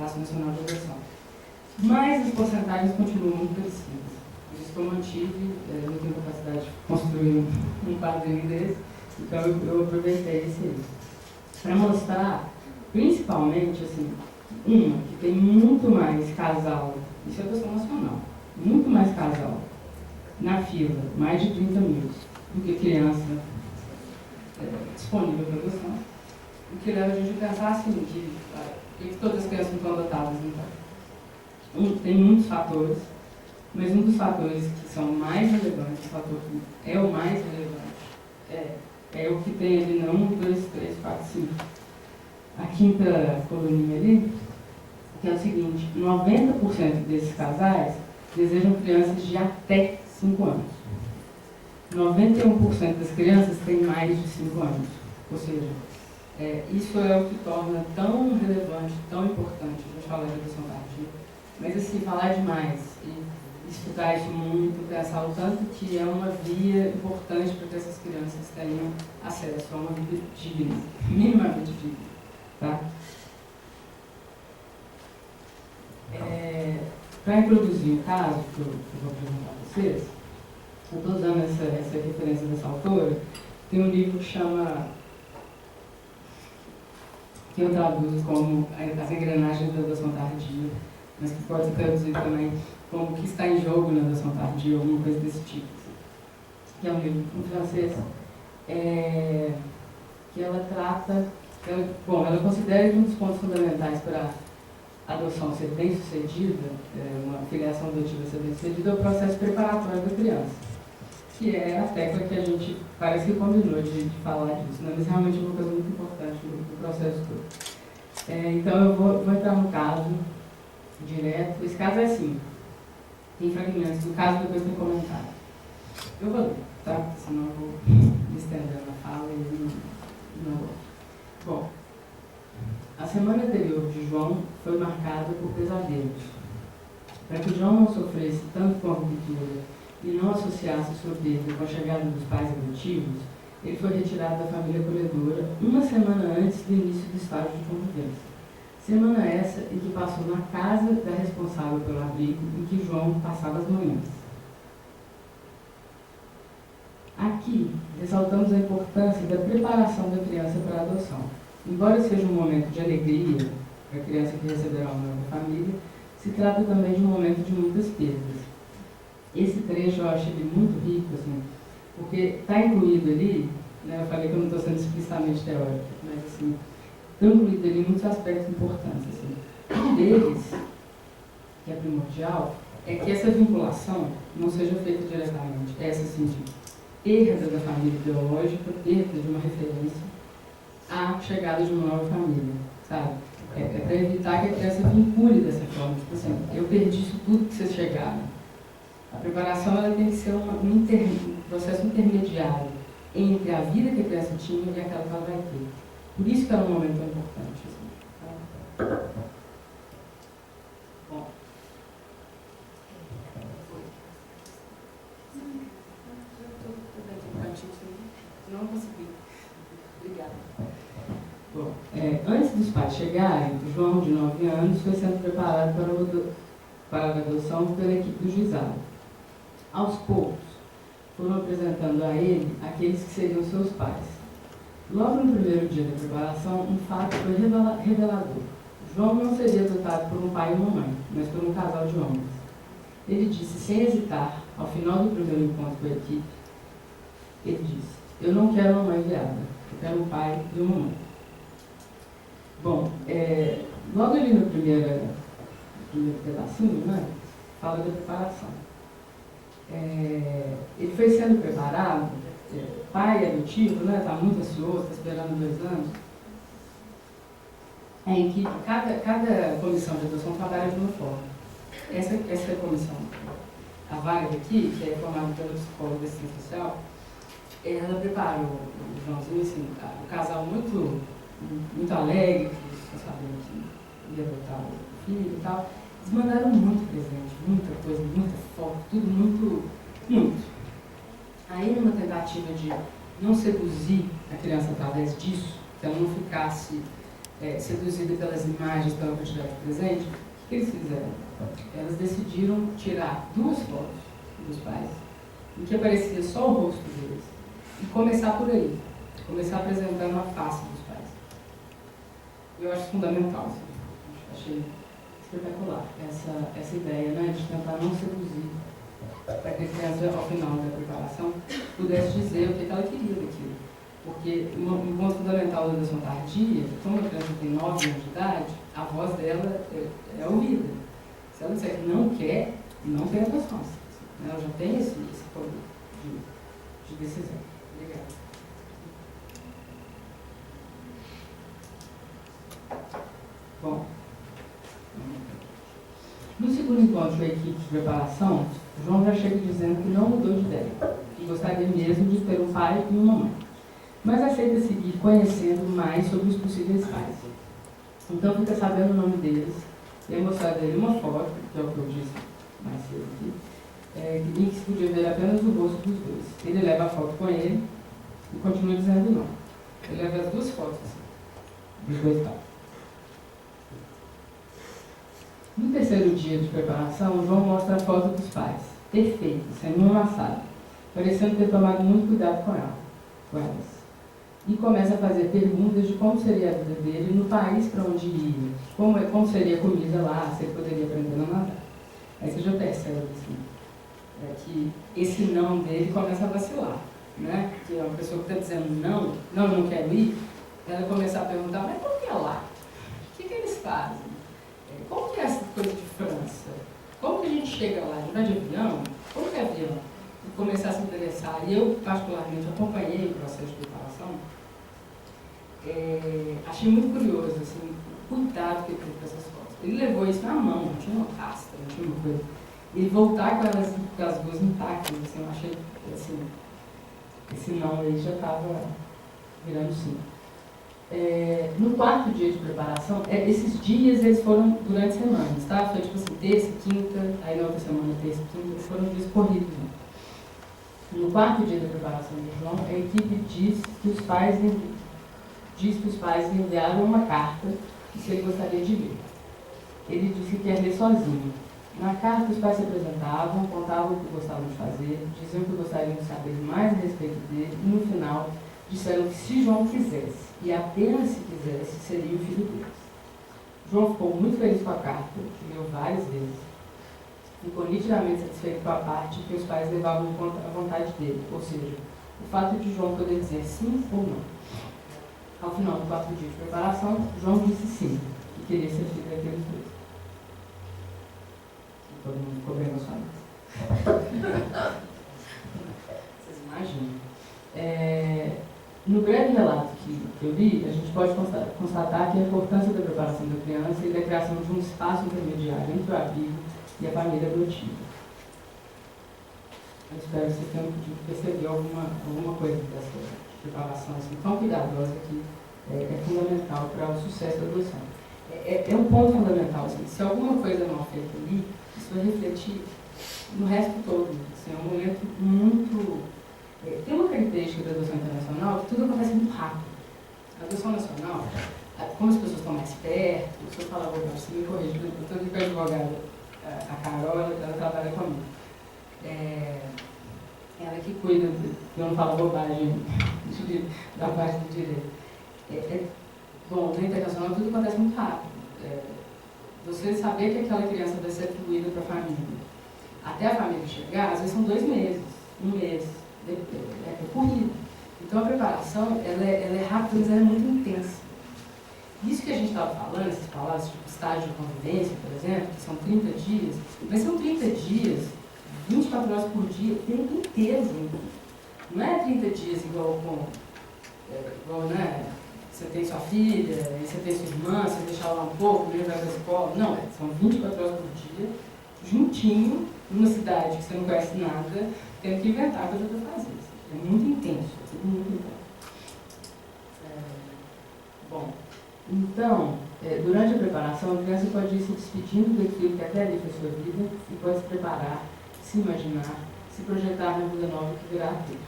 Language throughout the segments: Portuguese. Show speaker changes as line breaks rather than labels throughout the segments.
Cadastro Nacional de Adoção. Mas as porcentagens continuam muito parecidas. Por isso que eu mantive, eu tenho capacidade de construir um quadrinho desse, então eu aproveitei esse aí. Para mostrar, principalmente, assim, uma que tem muito mais casal, isso é adoção nacional, muito mais casal na fila, mais de 30 mil, do que criança disponível para adoção. O que leva a gente a pensar assim, que todas as crianças não estão adotadas, então. Tem muitos fatores, mas um dos fatores que são mais relevantes, o fator que é o mais relevante, é o que tem ali, não 1, 2, 3, 4, 5. A quinta coluninha ali, que é o seguinte, 90% desses casais desejam crianças de até 5 anos. 91% das crianças têm mais de 5 anos. Ou seja, isso é o que torna tão relevante, tão importante a gente falar de adoção tardia. Mas assim, falar demais e estudar isso muito, pensar o tanto que é uma via importante para que essas crianças tenham acesso a uma vida digna, minimamente digna. Tá? Para introduzir o caso que eu vou apresentar para vocês, eu estou usando essa referência dessa autora, tem um livro que chama, que eu traduzo como As Engrenagens da Adoção Tardia, mas que pode ser traduzido também como O que está em jogo na adoção tardia, ou alguma coisa desse tipo. Que é um livro em francês, que ela trata, ela considera que um dos pontos fundamentais para a adoção ser bem sucedida, uma filiação adotiva ser bem sucedida, é o processo preparatório da criança, que é a tecla que a gente parece que combinou de falar disso, né? Mas realmente é uma coisa muito importante no processo todo. Então eu vou entrar no caso direto. Esse caso é assim, tem fragmentos do caso, depois tem comentário. Eu vou ler, tá? Porque senão eu vou me estender na fala e não vou. Bom, a semana anterior de João foi marcada por pesadelos. Para que João não sofresse tanto com a ruptura e não associasse sua perda com a chegada dos pais adotivos, ele foi retirado da família acolhedora uma semana antes do início do estágio de convivência. Semana essa em que passou na casa da responsável pelo abrigo em que João passava as manhãs. Aqui, ressaltamos a importância da preparação da criança para a adoção. Embora seja um momento de alegria para a criança que receberá uma nova família, se trata também de um momento de muitas perdas. Esse trecho eu acho ele muito rico, assim, porque está incluído ali, né, eu falei que eu não estou sendo explicitamente teórica, mas assim, está incluído ali muitos aspectos importantes. Assim. Um deles, que é primordial, é que essa vinculação não seja feita diretamente, essa assim, de perda da família biológica, perda de uma referência, a chegada de uma nova família, sabe? É para evitar que a criança vincule dessa forma. Tipo assim, eu perdi isso tudo que vocês chegaram. A preparação ela tem que ser um processo intermediário entre a vida que a criança tinha e aquela que ela vai ter. Por isso que é um momento tão importante. Assim, tá? Bom. Não consegui. Obrigada. Bom, antes dos pais chegarem, João, de 9 anos, foi sendo preparado para a adoção pela equipe do juizado. Aos poucos, foram apresentando a ele aqueles que seriam seus pais. Logo no primeiro dia da preparação, um fato foi revelador. João não seria adotado por um pai e uma mãe, mas por um casal de homens. Ele disse, sem hesitar, ao final do primeiro encontro com a equipe, ele disse, eu não quero uma mãe viada, eu quero um pai e uma mãe. Bom, logo ali no primeiro pedacinho, né, fala da preparação. Ele foi sendo preparado, pai adotivo, né, está muito ansioso, está esperando 2 anos. A equipe, cada comissão de adoção trabalha de uma forma. Essa comissão, a vaga aqui, que é formada pelo psicólogo da assistência social, ela prepara o Joãozinho, assim, o casal muito alegre, que ficou sabendo que ia adotar o filho e tal. Eles mandaram muito presente, muita coisa, muita foto, tudo muito, muito. Aí, numa tentativa de não seduzir a criança através disso, que ela não ficasse seduzida pelas imagens, pela quantidade presente, o que eles fizeram? Elas decidiram tirar 2 fotos dos pais, em que aparecia só o rosto deles, e começar por aí, começar apresentando a face dos pais. Eu acho fundamental, assim. Achei espetacular essa ideia, né, de tentar não seduzir, para que a criança, ao final da preparação, pudesse dizer o que ela queria daquilo. Porque um ponto fundamental da adoção tardia, como a criança tem 9 anos de idade, a voz dela é ouvida. Se ela disser que não quer, não tem adoção. Ela já tem esse poder de decisão. Obrigada. Bom, no segundo encontro com a equipe de preparação, João já chega dizendo que não mudou de ideia, que gostaria mesmo de ter um pai e uma mãe, mas aceita seguir conhecendo mais sobre os possíveis pais. Então fica sabendo o nome deles, e é mostrado ele uma foto, que é o que eu disse mais cedo aqui, que se podia ver apenas o rosto dos dois. Ele leva a foto com ele e continua dizendo não. Ele leva as 2 fotos assim, dos 2 pais. No terceiro dia de preparação, João mostra a foto dos pais, perfeita, sem nenhuma amassada, parecendo ter tomado muito cuidado com elas. E começa a fazer perguntas de como seria a vida dele no país para onde iria, como seria a comida lá, se ele poderia aprender a nadar. Aí você já percebe assim, que esse não dele começa a vacilar, né? Que é uma pessoa que está dizendo não, eu não quero ir, ela começa a perguntar, mas como que é lá? O que eles fazem? Como que é essa coisa de França? Como que a gente chega lá? A gente vai de avião? Como que é avião? E começar a se interessar. E eu, particularmente, acompanhei o processo de preparação. Achei muito curioso, assim, o cuidado que ele teve com essas fotos. Ele levou isso na mão, não tinha uma pasta, não tinha uma coisa. E voltar com elas, com as 2 intactas, assim, eu achei, assim, esse não aí já estava virando sim. No 4º dia de preparação, esses dias eles foram durante semanas, tá? Foi tipo assim, terça, quinta, aí na outra semana, terça, quinta, eles foram dias corridos. Né? No 4º dia da preparação de João, a equipe diz que os pais enviaram uma carta que ele gostaria de ler. Ele disse que quer ler sozinho. Na carta, os pais se apresentavam, contavam o que gostavam de fazer, diziam que gostariam de saber mais a respeito dele e, no final, disseram que se João quisesse, e apenas se quisesse, seria o filho deles. João ficou muito feliz com a carta, que leu várias vezes. Ficou nitidamente satisfeito com a parte que os pais levavam em conta a vontade dele, ou seja, o fato de João poder dizer sim ou não. Ao final do 4º dia de preparação, João disse sim, que queria ser filho daqueles 2. Todo mundo ficou bem emocionado. Vocês imaginam. No breve relato que eu li, a gente pode constatar que a importância da preparação da criança e da criação de um espaço intermediário entre o abrigo e a família adotiva. Eu espero que vocês tenham podido perceber alguma coisa dessa preparação assim, tão cuidadosa que é fundamental para o sucesso da adoção. É um ponto fundamental. Assim, se alguma coisa é mal feita ali, isso vai refletir no resto todo. Assim, é um momento muito... tem uma característica da adoção internacional que tudo acontece muito rápido. A adoção nacional, como as pessoas estão mais perto, se eu falar bobagem, você me corrige, eu estou aqui com a advogada, a Carol, ela trabalha comigo. Ela que cuida, eu não falo bobagem da parte do direito. Bom, na internacional tudo acontece muito rápido. Você saber que aquela criança vai ser atribuída para a família, até a família chegar, às vezes são 2 meses, 1 mês. É corrido. Então a preparação ela é rápida, mas ela é muito intensa. Isso que a gente estava falando, essas palavras, tipo estágio de convivência, por exemplo, que são 30 dias, mas são 30 dias, 24 horas por dia, o tempo inteiro. Não é 30 dias igual né? Você tem sua filha, você tem sua irmã, você deixa lá um pouco, mesmo vai para a escola. Não, são 24 horas por dia, juntinho, numa cidade que você não conhece nada, tendo que inventar coisa para fazer. É muito intenso, é muito intenso. Bom, então, durante a preparação, a criança pode ir se despedindo daquilo que até ali foi sua vida e pode se preparar, se imaginar, se projetar na vida nova que virá a ter.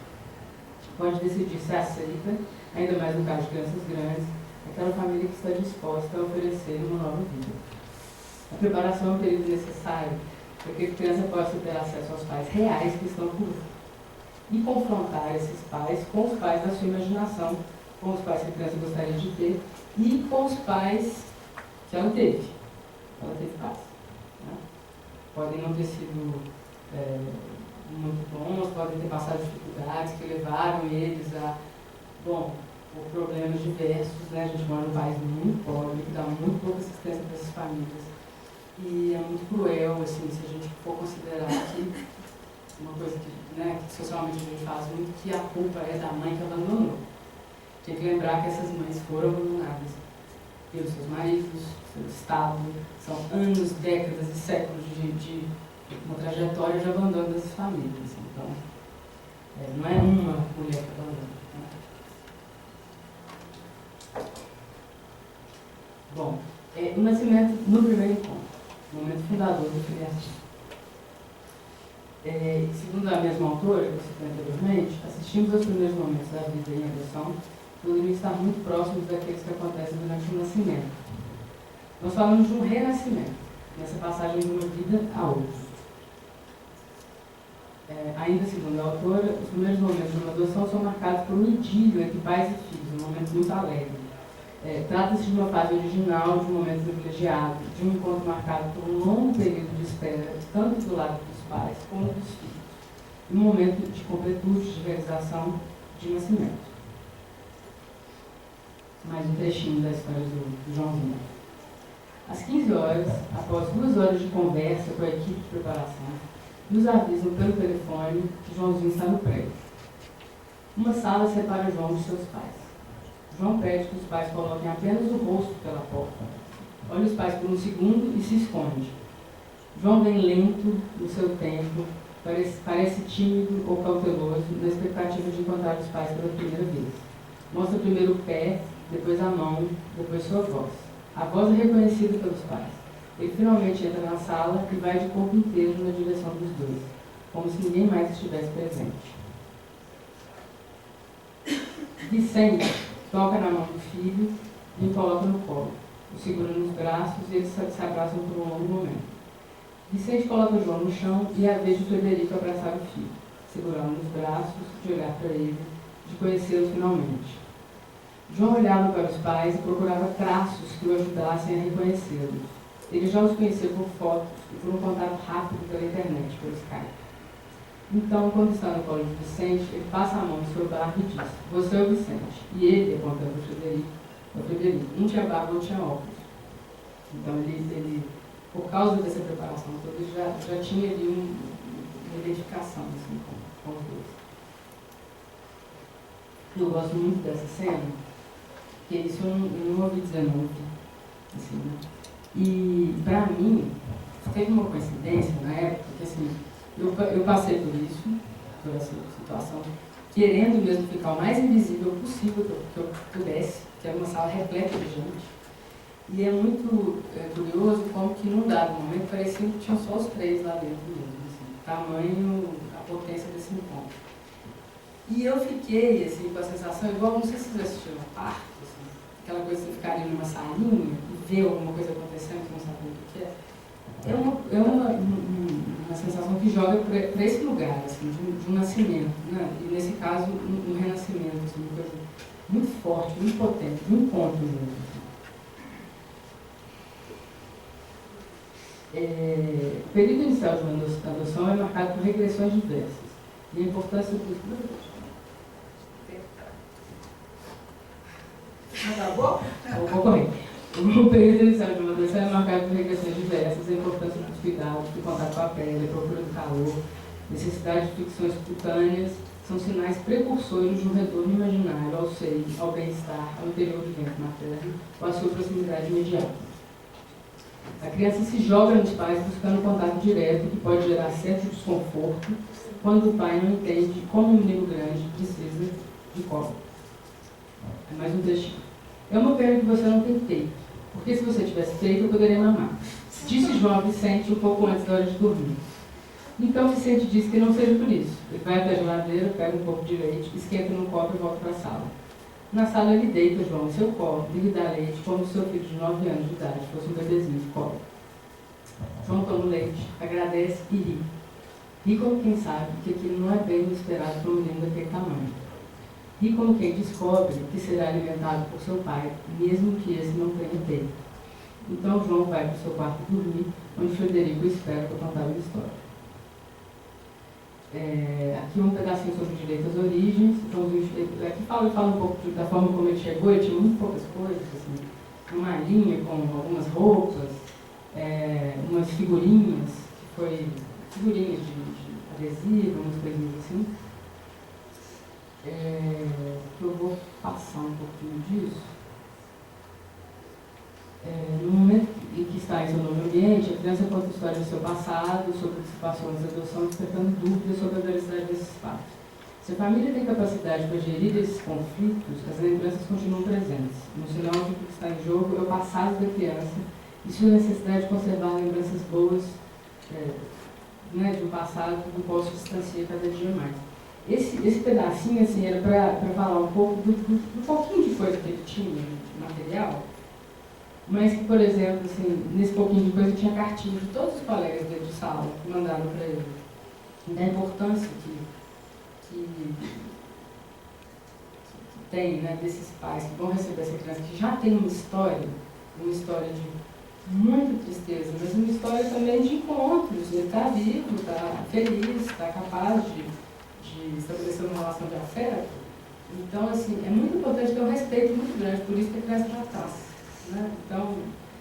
Pode decidir se aceita, ainda mais no caso de crianças grandes, aquela família que está disposta a oferecer uma nova vida. A preparação é um período necessário para que a criança possa ter acesso aos pais reais que estão por vir e confrontar esses pais com os pais da sua imaginação, com os pais que a criança gostaria de ter e com os pais que ela teve pais. Né? Podem não ter sido muito bons, podem ter passado dificuldades que levaram eles a, por problemas diversos, né? A gente mora num país muito pobre, que dá muito pouca assistência para essas famílias. E é muito cruel, assim, se a gente for considerar que uma coisa que socialmente a gente faz muito, que a culpa é da mãe que abandonou. Tem que lembrar que essas mães foram abandonadas pelos seus maridos, pelo Estado, são anos, décadas e séculos de uma trajetória de abandono dessas famílias. Então, não é uma mulher que abandona. Né? Bom, o nascimento no primeiro encontro, o momento fundador da filiação. Segundo a mesma autora, que eu citei anteriormente, assistimos aos primeiros momentos da vida em adoção, poderiam estar muito próximos daqueles que acontecem durante o nascimento. Nós falamos de um renascimento, nessa passagem de uma vida a outra. Ainda segundo a autora, os primeiros momentos de uma adoção são marcados por um idílio entre pais e filhos, um momento muito alegre. Trata-se de uma fase original, de um momento privilegiado, de um encontro marcado por um longo período de espera, tanto do lado dos pais como dos filhos, e um momento de completude, de realização, de nascimento. Mais um trechinho da história do Joãozinho. Às 15 horas, após 2 horas de conversa com a equipe de preparação, nos avisam pelo telefone que Joãozinho está no prédio. Uma sala separa João dos seus pais. João pede que os pais coloquem apenas o rosto pela porta. Olha os pais por um segundo e se esconde. João vem lento no seu tempo, parece tímido ou cauteloso, na expectativa de encontrar os pais pela primeira vez. Mostra primeiro o pé, depois a mão, depois sua voz. A voz é reconhecida pelos pais. Ele finalmente entra na sala e vai de corpo inteiro na direção dos dois, como se ninguém mais estivesse presente. Vicente toca na mão do filho e o coloca no colo. O segura nos braços e eles se abraçam por um longo momento. Vicente coloca João no chão e é a vez de Frederico abraçar o filho, segurá-lo nos braços, de olhar para ele, de conhecê-lo finalmente. João olhava para os pais e procurava traços que o ajudassem a reconhecê-los. Ele já os conhecia por fotos e por um contato rápido pela internet, pelo Skype. Então, quando está no colo de Vicente, ele passa a mão no seu barco e diz: "Você é o Vicente." E ele, apontando o Frederico, um tinha barba, outro tinha óculos. Então, ele, por causa dessa preparação toda, ele já tinha ali uma identificação assim, com os dois. Eu gosto muito dessa cena, porque isso eu não ouvi dizer nunca. Assim, né? E, para mim, teve uma coincidência na época, que assim, eu passei por isso, por essa situação, querendo mesmo ficar o mais invisível possível que eu pudesse, que era uma sala repleta de gente. E é muito curioso como que num dado momento parecia que tinham só os 3 lá dentro mesmo, assim, tamanho, a potência desse encontro. E eu fiquei assim, com a sensação, igual, não sei se vocês assistiram a parto, assim, aquela coisa de você ficar ali numa salinha e ver alguma coisa acontecendo que não sabe o que é. É uma sensação que joga para esse lugar, assim, de um nascimento, né? E nesse caso, um renascimento, assim, uma coisa muito forte, muito potente, um encontro mesmo. O período inicial de uma adoção é marcado por regressões diversas. E a importância do... Acabou? Vou correr. O período inicial de uma adoção é marcado por regressões diversas, a importância dos cuidados, do contato com a pele, a procura do calor, necessidade de fricções cutâneas, são sinais precursores de um retorno imaginário ao seio, ao bem-estar, ao interior do ventre materno, ou à sua proximidade imediata. A criança se joga nos pais buscando contato direto, que pode gerar certo desconforto, quando o pai não entende como um menino grande precisa de colo. É mais um trechinho. É uma pena que você não tem peito, porque se você tivesse peito eu poderia mamar, disse João a Vicente um pouco antes da hora de dormir. Então Vicente disse que não seja por isso. Ele vai até a geladeira, pega um pouco de leite, esquenta no copo e volta para a sala. Na sala ele deita João em seu colo e lhe dá leite como se seu filho de 9 anos de idade fosse um bebezinho de colo. João toma o leite, agradece e ri. Ri como quem sabe que aquilo não é bem o esperado para um menino daquele tamanho. Ri como quem descobre que será alimentado por seu pai, mesmo que esse não tenha peito. Então João vai para o seu quarto dormir, onde Frederico o espera para contar uma história. Aqui um pedacinho sobre o direito às origens. Então, aqui fala um pouco da forma como ele chegou. Ele tinha muito poucas coisas, assim, uma linha com algumas roupas, umas figurinhas, figurinhas de adesivo, umas coisinhas assim. Eu vou passar um pouquinho disso. No momento em que está em seu novo ambiente, a criança conta a história do seu passado, sobre o que se passou nas adoções, despertando dúvidas sobre a veracidade desses fatos. Se a família tem capacidade para gerir esses conflitos, as lembranças continuam presentes. No sinal de que o que está em jogo é o passado da criança e sua necessidade de conservar lembranças boas de um passado do qual se distancia cada dia mais. Esse pedacinho assim, era para falar um pouco do pouquinho de coisa que ele tinha, de material, mas que, por exemplo, assim, nesse pouquinho de coisa tinha cartinha de todos os colegas dele de sala que mandaram para ele. Da importância que tem, né, desses pais que vão receber essa criança, que já tem uma história de muita tristeza, mas uma história também de encontros. Ele está vivo, está feliz, está capaz de estabelecer uma relação de afeto. Então, assim, é muito importante ter um respeito muito grande, por isso que a criança já está. Né? Então,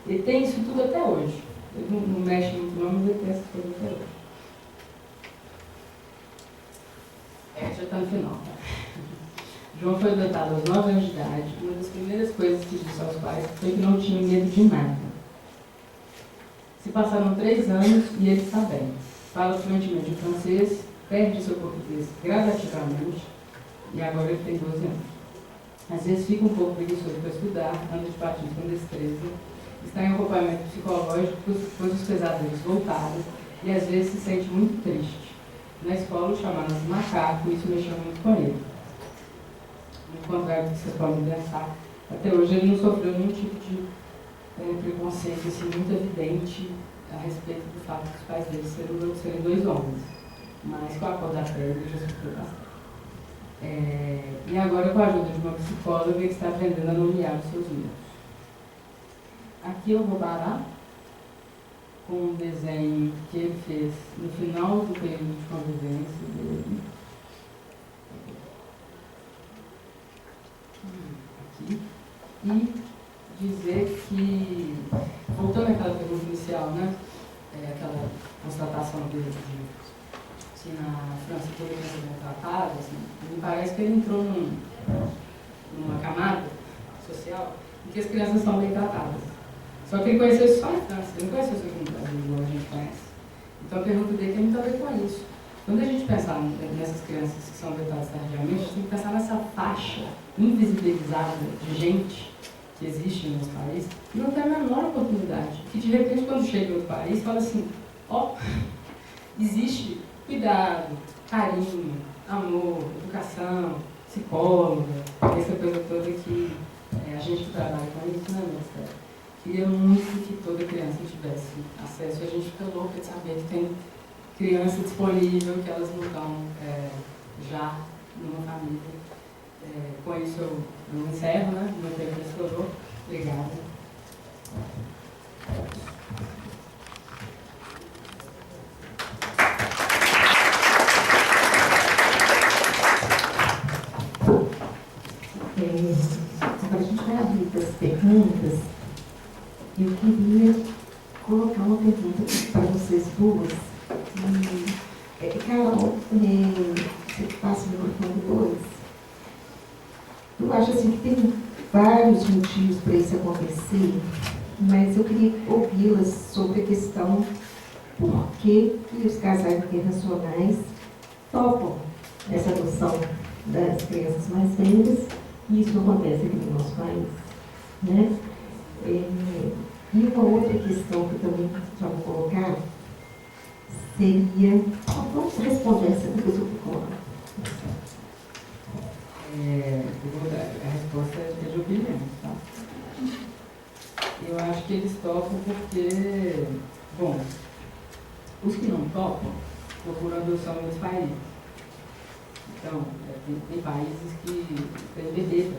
ele tem isso tudo até hoje. Ele não mexe muito não, mas ele tem essas coisas até hoje. Já está no final, tá? João foi adotado aos 9 anos de idade. Uma das primeiras coisas que disse aos pais foi que não tinha medo de nada. Se passaram 3 anos e ele está bem. Fala fluentemente o francês, perde seu português gradativamente e agora ele tem 12 anos. Às vezes fica um pouco preguiçoso para estudar, anda de patins com destreza, está em acompanhamento psicológico, pois os pesadelos voltaram e às vezes se sente muito triste. Na escola o chamaram de macaco e isso mexeu muito com ele. No contrário do que vocês podem pensar, até hoje ele não sofreu nenhum tipo de preconceito assim, muito evidente a respeito do fato dos pais dele serem 2 homens. Mas com a acordo da ele já sofreu bastante. E agora, com a ajuda de uma psicóloga, ele está aprendendo a nomear os seus medos. Aqui eu vou parar com um desenho que ele fez no final do período de convivência dele. Aqui. E dizer que, voltando àquela pergunta inicial, né? Aquela constatação dele de se na França toda criança bem tratada, assim, me parece que ele entrou numa camada social em que as crianças são bem tratadas. Só que ele conheceu isso só na França, ele não conheceu isso aqui no Brasil, igual a gente conhece. Então a pergunta dele tem muito a ver com isso. Quando a gente pensar nessas crianças que são adotadas tardiamente, a gente tem que pensar nessa faixa invisibilizada de gente que existe no nosso país e não tem a menor oportunidade. Que de repente, quando chega em outro país, fala assim, existe cuidado, carinho, amor, educação, psicóloga, essa coisa toda que a gente que trabalha com isso, né, Ministério? Queria muito que toda criança tivesse acesso. A gente fica louca de saber que tem criança disponível, que elas não estão já numa família. Com isso eu encerro, né? Meu tempo estourou. Obrigada.
Agora a gente vai abrir para as perguntas. Eu queria colocar uma pergunta para vocês duas. Carol, você passa o microfone 2. Eu acho assim que tem vários motivos para isso acontecer, mas eu queria ouvi-las sobre a questão por que os casais internacionais topam essa adoção das crianças mais velhas, e isso não acontece aqui no nosso país, né? E uma outra questão que eu também já vou colocar seria... Vamos responder essa, depois eu vou colocar.
Eu vou dar a resposta que eles topam porque, bom, os que não topam procuram adoção em outros países. Então, tem países que tem bebê,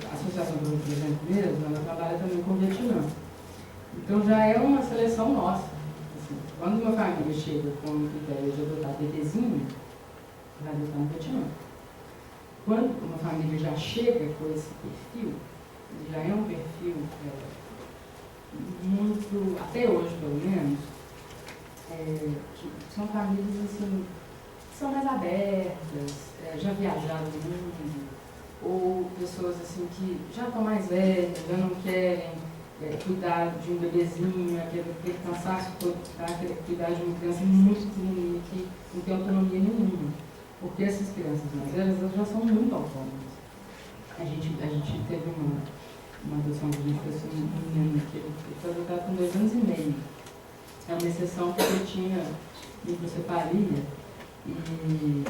a Associação do Representante mesmo, ela trabalha também com o Vietnã. Então já é uma seleção nossa. Assim, quando uma família chega com a ideia de adotar bebezinho, vai adotar no Vietnã. Quando uma família já chega com esse perfil, já é um perfil muito, até hoje pelo menos, que são famílias assim, que são mais abertas, já viajaram no mundo, ou pessoas assim que já estão mais velhas, já não querem cuidar de um bebezinho, aquele cansaço todo, tá? Cuidar de uma criança muito pequenininha que não tem autonomia nenhuma. Porque essas crianças mais velhas, elas já são muito autônomas. A gente teve uma adoção de gente, assim, um menino que ele foi adotado com 2 anos e meio. É uma exceção porque ele tinha microcefalia e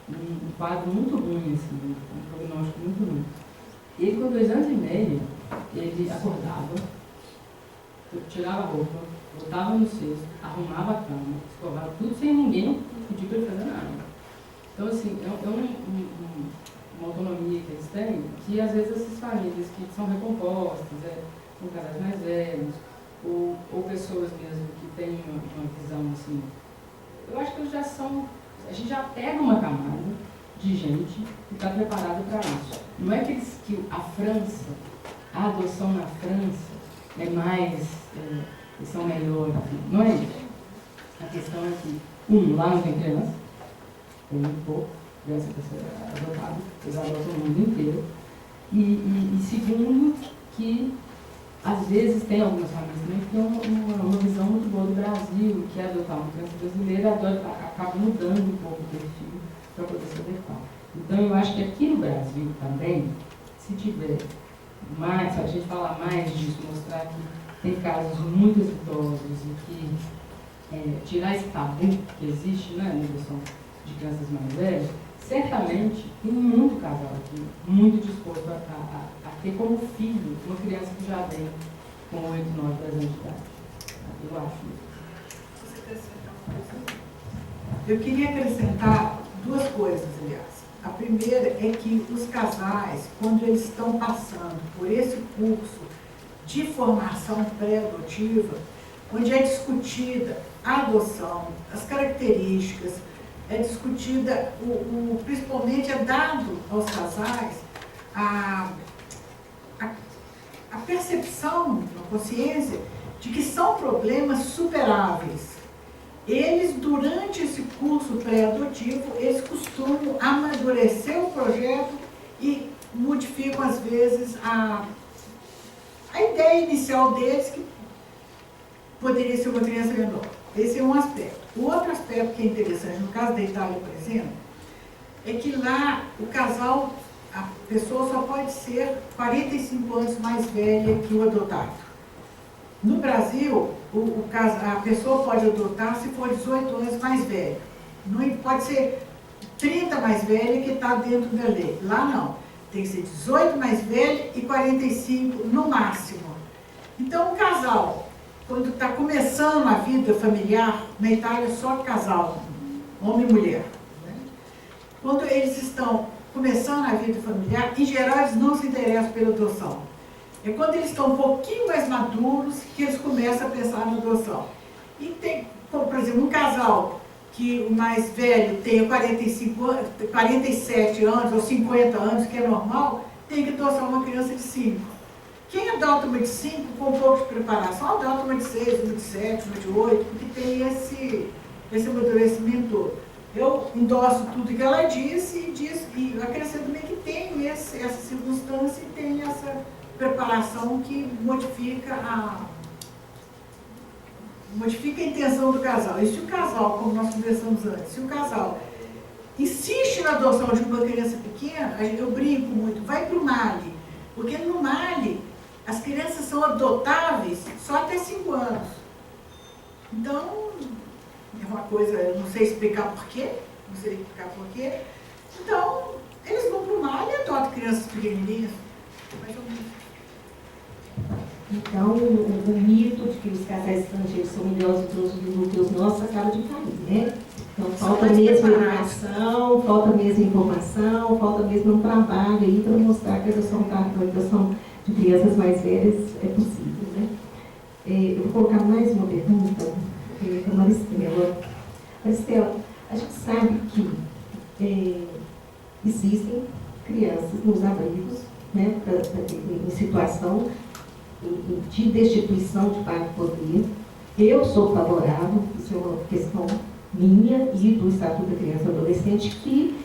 um quadro muito ruim, assim, um prognóstico muito ruim. Ele, com 2 anos e meio, ele acordava, tirava a roupa, botava no cesto, arrumava a cama, escovava tudo sem ninguém pedir para ele fazer nada. Então, assim, uma autonomia que eles têm, que às vezes essas famílias que são recompostas, com casais mais velhos, ou pessoas mesmo que têm uma visão, assim, eu acho que eles já são, a gente já pega uma camada de gente que está preparada para isso. Não é que a França, a adoção na França é mais, eles são melhores, não é isso. A questão é que, lá não tem criança, tem muito pouco, criança para ser adotada, eles adotam o mundo inteiro. E segundo, que às vezes tem algumas famílias também que têm uma visão muito boa do Brasil, que é adotar uma criança brasileira, acaba mudando um pouco o perfil para poder se adequar. Então, eu acho que aqui no Brasil também, se tiver mais, se a gente falar mais disso, mostrar que tem casos muito exitosos e que tirar esse tabu que existe, né, na adoção de crianças mais velhas, certamente tem muito casal aqui, muito disposto a ter como filho uma criança que já vem com 8, 9, 10 anos de idade. Eu acho isso.
Eu queria acrescentar 2 coisas, aliás. A primeira é que os casais, quando eles estão passando por esse curso de formação pré-adotiva, onde é discutida a adoção, as características, é discutida, principalmente é dado aos casais a percepção, a consciência de que são problemas superáveis. Eles, durante esse curso pré-adotivo, eles costumam amadurecer o projeto e modificam, às vezes, a ideia inicial deles, que poderia ser uma criança menor. Esse é um aspecto. O outro aspecto que é interessante, no caso da Itália, por exemplo, é que lá o casal, a pessoa só pode ser 45 anos mais velha que o adotado. No Brasil, a pessoa pode adotar se for 18 anos mais velha. Não pode ser 30 mais velha que está dentro da lei. Lá não. Tem que ser 18 mais velha e 45 no máximo. Então, o casal, quando está começando a vida familiar, na Itália só casal, homem e mulher. Né? Quando eles estão começando a vida familiar, em geral eles não se interessam pela adoção. É quando eles estão um pouquinho mais maduros que eles começam a pensar na adoção. E tem, por exemplo, um casal que o mais velho tem 47 anos ou 50 anos, que é normal, tem que adotar uma criança de 5. Quem adota uma de 5 com um pouco de preparação, adota uma de 6, uma de 7, uma de 8, porque tem esse amadurecimento todo. Eu endosso tudo que ela disse e acrescento também que tem essa circunstância e tem essa preparação que modifica a intenção do casal. E se o casal, como nós conversamos antes, se o casal insiste na adoção de uma criança pequena, eu brinco muito, vai para o Mali, porque no Mali as crianças são adotáveis só até 5 anos. Então, é uma coisa, eu não sei explicar porquê, Então, eles vão para o Mali e adotam crianças pequenininhas. Mais ou menos.
Então, o mito de que os casais estrangeiros são melhores do que os nossos acaba de cair, né? Então, falta mesmo educação, falta mesmo informação, falta mesmo um trabalho aí para mostrar que a adoção de crianças mais velhas é possível, né? Eu vou colocar mais uma pergunta para a Maristela. Maristela, a gente sabe que existem crianças nos abrigos, né, em situação de destituição de pai e poder. Eu sou favorável, isso é uma questão minha e do Estatuto da Criança e do Adolescente, que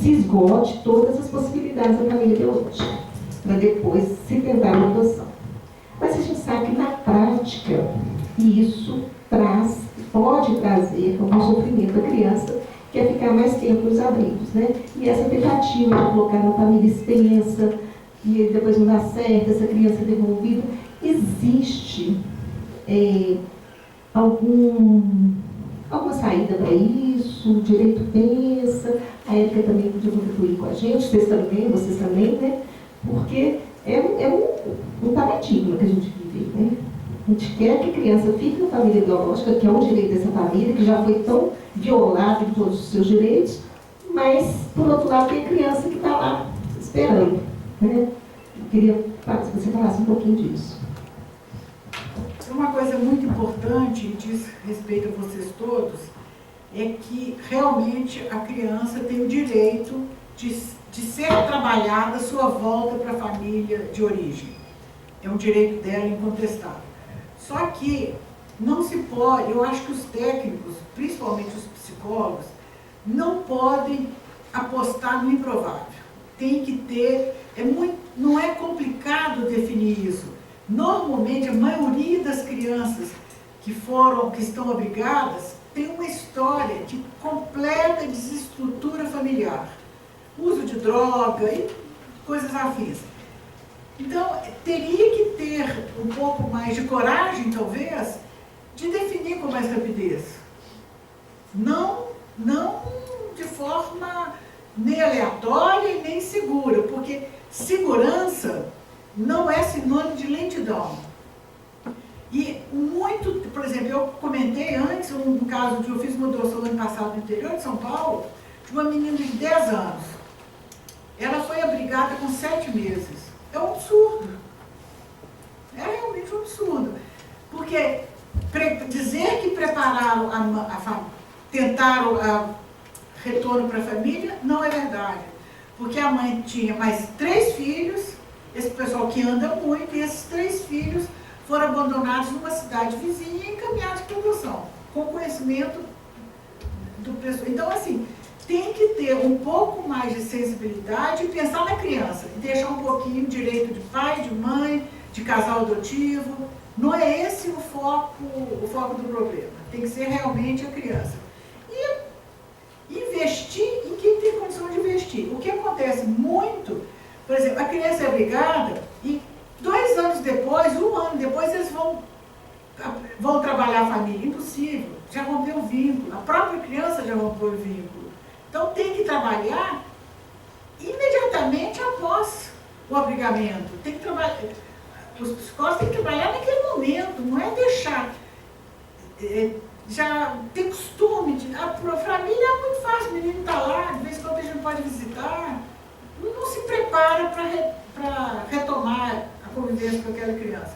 se esgote todas as possibilidades da família biológica, para depois se tentar uma adoção. Mas a gente sabe que na prática isso pode trazer algum sofrimento da criança, que é ficar mais tempo nos abrigos, né? E essa tentativa de colocar na família extensa, e depois não dá certo, essa criança é devolvida, existe alguma saída para isso? O direito pensa, a Érica também podia contribuir com a gente, vocês também, né? Porque é um paradigma que a gente vive, né? A gente quer que a criança fique na família biológica, que é um direito dessa família, que já foi tão violado em todos os seus direitos, mas, por outro lado, tem a criança que está lá esperando, né? Eu queria que você falasse um pouquinho disso.
Uma coisa muito importante, e diz respeito a vocês todos, é que realmente a criança tem o direito de ser trabalhada a sua volta para a família de origem. É um direito dela incontestável. Só que não se pode, eu acho que os técnicos, principalmente os psicólogos, não podem apostar no improvável. Tem que ter, não é complicado definir isso. Normalmente, a maioria das crianças que estão abrigadas tem uma história de completa desestrutura familiar. Uso de droga e coisas afins. Então, teria que ter um pouco mais de coragem, talvez, de definir com mais rapidez. Não de forma nem aleatória e nem segura, porque segurança não é sinônimo de lentidão. E muito, por exemplo, eu comentei antes um caso de eu fiz uma adoção no ano passado no interior de São Paulo, de uma menina de 10 anos. Ela foi abrigada com 7 meses. É um absurdo. É realmente um absurdo. Porque dizer que prepararam tentaram retorno para a família, não é verdade. Porque a mãe tinha mais 3 filhos, esse pessoal que anda muito, e esses 3 filhos foram abandonados numa cidade vizinha e encaminhados para adoção, com conhecimento do pessoal. Então, assim, tem que ter um pouco mais de sensibilidade e pensar na criança, e deixar um pouquinho de direito de pai, de mãe, de casal adotivo. Não é esse o foco do problema. Tem que ser realmente a criança. E investir em quem tem condição de investir. O que acontece muito, por exemplo, a criança é abrigada e 2 anos depois, 1 ano depois, eles vão trabalhar a família. Impossível. Já rompeu o vínculo. A própria criança já rompeu o vínculo. Então tem que trabalhar imediatamente após o abrigamento. Tem que trabalhar. Os psicólogos têm que trabalhar naquele momento, não é deixar. Já tem costume de. A família é muito fácil, o menino está lá, de vez em quando a gente pode visitar. Não se prepara para retomar a convivência com aquela criança.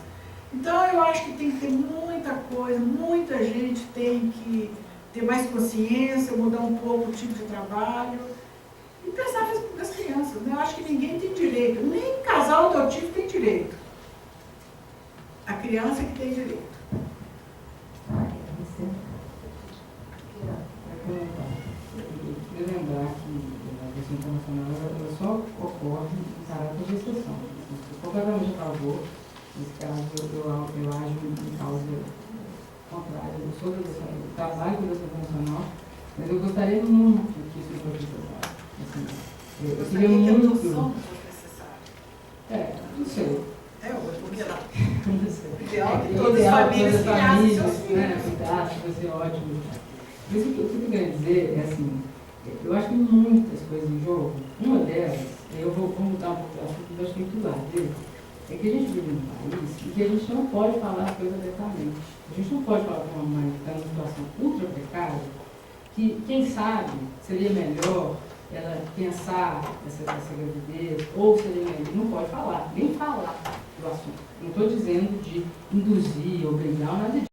Então eu acho que tem que ter muita coisa, muita gente tem que ter mais consciência, mudar um pouco o tipo de trabalho e pensar nas crianças. Né? Eu acho que ninguém tem direito, nem casal adotivo tem direito. A criança que tem direito.
Eu lembrar que a adoção internacional ela só ocorre em caráter de exceção. Completamente a favor. Nesse caso, eu ajo em causa contrária. Eu sou do trabalho da adoção internacional, mas eu gostaria muito que isso fosse necessário. Assim, eu queria muito. Não sei.
Porque lá.
Ideal que
todas as famílias
né? Cuidado, vai ser ótimo. Mas o que eu quero dizer é assim, eu acho que muitas coisas em jogo, uma delas, eu vou mudar um pouco, acho que vai ter que lá, é que a gente vive num país em que a gente não pode falar as coisas abertamente. A gente não pode falar para uma mãe que está numa situação ultra precária, que, quem sabe, seria melhor ela pensar nessa gravidez, ou seria melhor, não pode falar, nem falar do assunto. Não estou dizendo de induzir, obrigar, nada disso.